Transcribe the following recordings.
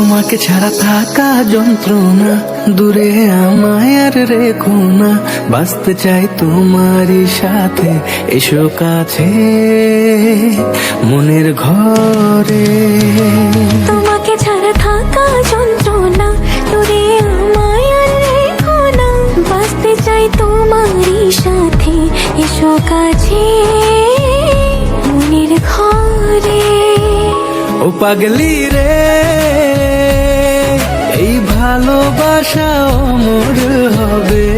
তোমাকে ছাড়া থাকা যন্ত্রণা, দূরে আমায় আর রেখো না, বাঁচতে চাই তোমারই সাথে, এসো কাছে মনের ঘরে। তোমাকে ছাড়া থাকা যন্ত্রণা, দূরে আমায় আর রেখো না, বাঁচতে চাই তোমারই সাথে, এসো কাছে মনের ঘরে। ও পাগলি রে, এই ভালোবাসা অমর হবে।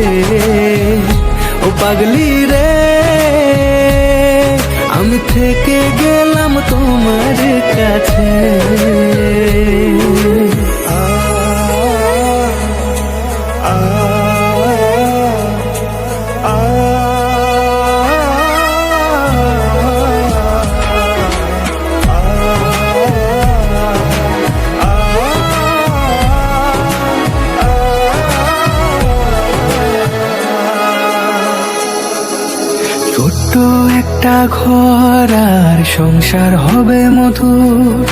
ও পাগলি রে, আমি থেকে গেলাম তোমার কাছে। ছোট্ট একটা ঘর আর সংসার হবে মধুর,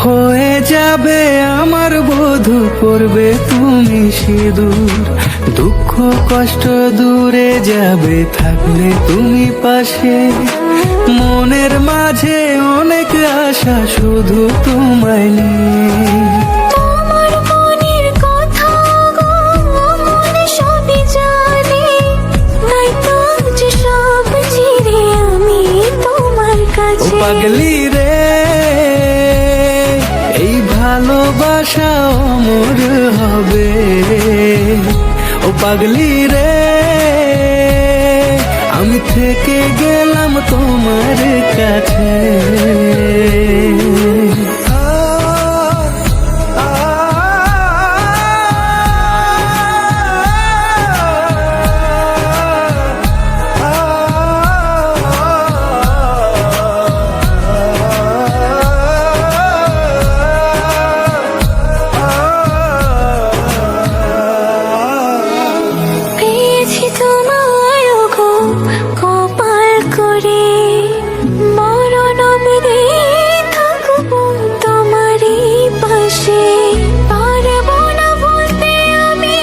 হয়ে যাবে আমার বধূ, পড়বে তুমি সিঁদুর। দুঃখ কষ্ট দূরে যাবে থাকলে তুমি পাশে, মনের মাঝে অনেক আশা শুধু তোমায় নিয়ে। তোমার মনের কথা গো মন সবই জানে, তাই তো যে সব ছেড়ে আমি তোমার ও কাছে। পাগলি রে, এই ভালোবাসা অমর হবে। ও পাগলি রে, আমি থেকে গেলাম তোমার কাছে। পেয়েছি তোমায় গো কপাল করে, মরণ অবধি থাকবো তোমারই পাশে। পারবো না বলতে আমি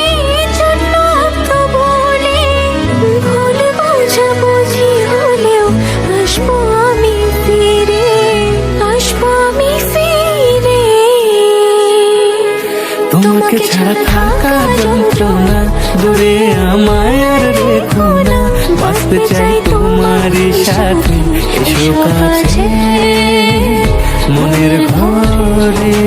ছোট্ট একটা বলে, ভুল বোঝাবুঝি হলেও আসবো আমি ফিরে, আসবো আমি ফিরে। তোমাকে ছাড়া থাকা যন্ত্রণা, দূরে আমায় আর রেখো না, বাঁচতে চাই তোমারই সাথে, এসো কাছে মনের ঘরে।